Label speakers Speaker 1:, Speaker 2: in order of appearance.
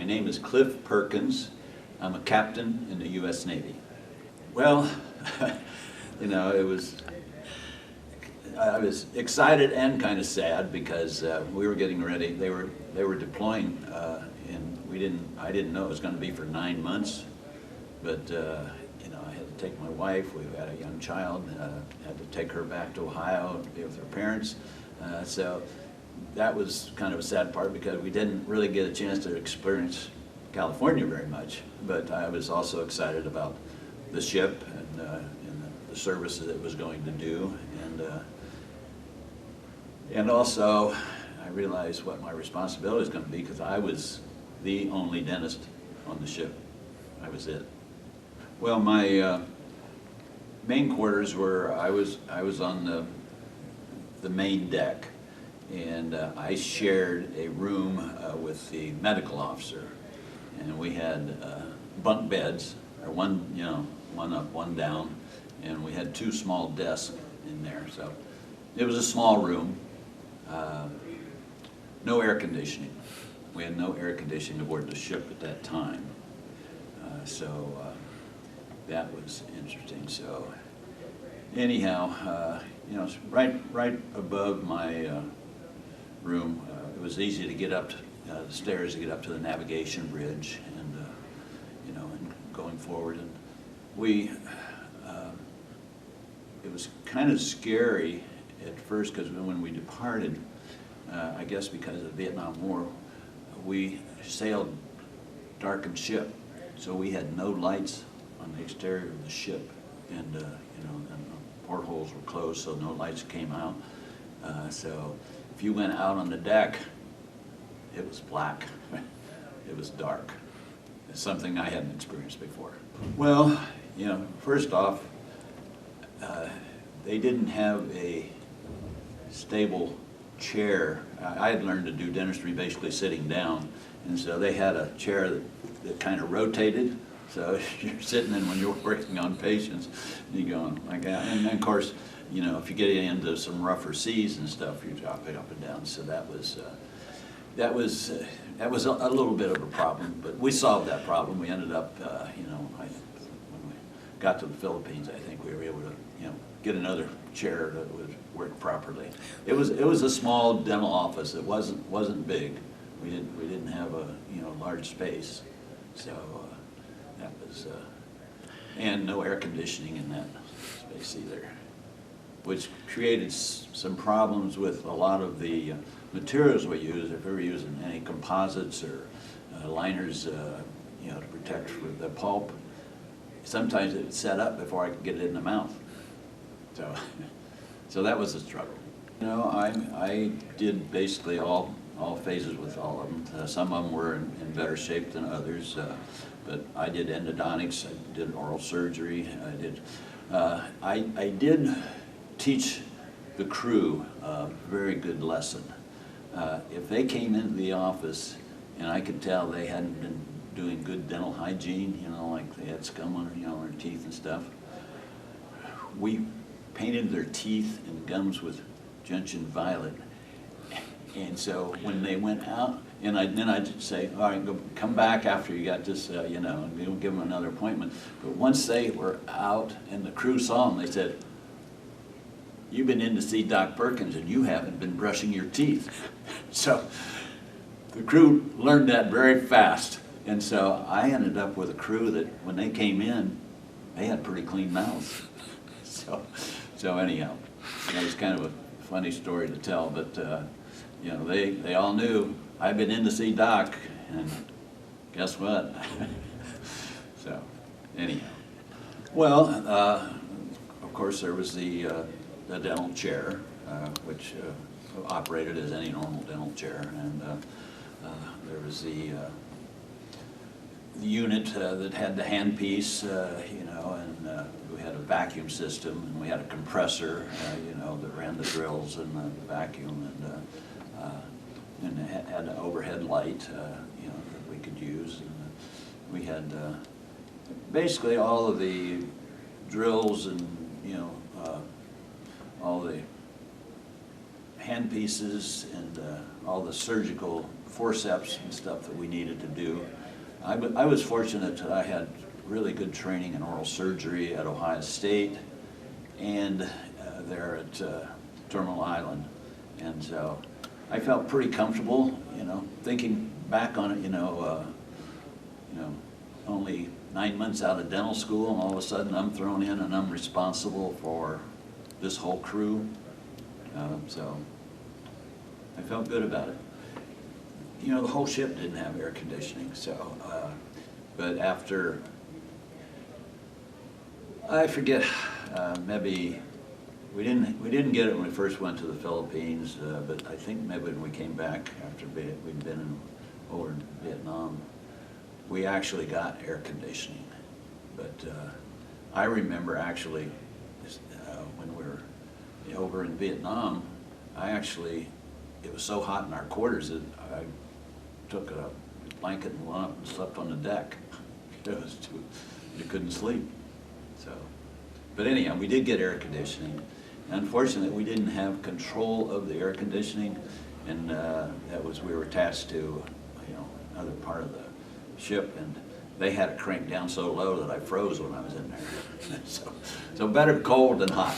Speaker 1: name is Cliff Perkins. I'm a captain in the U.S. Navy. Well, you know, I was excited and kind of sad because we were getting ready. They were deploying, and I didn't know it was going to be for 9 months. But you know, I had to take my wife. We had a young child. Had to take her back to Ohio to be with her parents. So that was kind of a sad part because we didn't really get a chance to experience California very much. But I was also excited about the ship and the services it was going to do, and also I realized what my responsibility was going to be because I was the only dentist on the ship. I was it. Well, my main quarters were I was on the main deck, and I shared a room with the medical officer, and we had bunk beds, or one up, one down, and we had 2 small desks in there. So it was a small room. No air conditioning. We had no air conditioning aboard the ship at that time. So that was interesting. So anyhow, you know, right above my room, it was easy to get up the stairs to get up to the navigation bridge, and you know, and going forward. And we, it was kind of scary at first because when we departed, I guess because of the Vietnam War, we sailed darkened ship, so we had no lights on the exterior of the ship, and you know, and the portholes were closed, so no lights came out. So if you went out on the deck, it was black. It was dark. It's something I hadn't experienced before. Well, you know, first off, they didn't have a stable chair. I had learned to do dentistry basically sitting down, and so they had a chair that kind of rotated. So you're sitting in when you're working on patients, you're going like that. And of course, you know, if you get into some rougher seas and stuff, you're dropping up and down. So that was a little bit of a problem, but we solved that problem. We ended up, you know, when we got to the Philippines, I think we were able to, you know, get another chair that would work properly. It was a small dental office. It wasn't big. We didn't have a, you know, large space, so that was and no air conditioning in that space either, which created some problems with a lot of the materials we use. If we were using any composites or liners, you know, to protect for the pulp, sometimes it would set up before I could get it in the mouth. So that was a struggle. You know, I did basically all phases with all of them. Some of them were in better shape than others, but I did endodontics, I did oral surgery, I did teach the crew a very good lesson. If they came into the office and I could tell they hadn't been doing good dental hygiene, you know, like they had scum on, you know, their teeth and stuff, we painted their teeth and gums with gentian violet. And so when they went out, and then I'd say, all right, go, come back after you got this, you know, and we'll give them another appointment. But once they were out and the crew saw them, they said, "You've been in to see Doc Perkins and you haven't been brushing your teeth." So the crew learned that very fast. And so I ended up with a crew that when they came in, they had pretty clean mouths. So anyhow, that was kind of a funny story to tell, but you know, they all knew I've been in to see Doc, and guess what? So anyhow, well, of course there was the dental chair, which operated as any normal dental chair, and there was the unit that had the handpiece, you know, and we had a vacuum system, and we had a compressor, you know, that ran the drills and the vacuum, and it had an overhead light, you know, that we could use. And we had basically all of the drills and, you know, all the hand pieces and all the surgical forceps and stuff that we needed to do. I was fortunate that I had really good training in oral surgery at Ohio State and there at Terminal Island. And so I felt pretty comfortable, you know, thinking back on it, you know, only 9 months out of dental school, and all of a sudden I'm thrown in and I'm responsible for this whole crew. So I felt good about it. You know, the whole ship didn't have air conditioning, so, but after, I forget, maybe, we didn't get it when we first went to the Philippines, but I think maybe when we came back after we'd been over in Vietnam, we actually got air conditioning. But I remember actually, when we were over in Vietnam, it was so hot in our quarters that I took a blanket and went up and slept on the deck. You couldn't sleep. So, but anyhow, we did get air conditioning. Unfortunately, we didn't have control of the air conditioning, and we were attached to, you know, another part of the ship, and they had it cranked down so low that I froze when I was in there. So better cold than hot.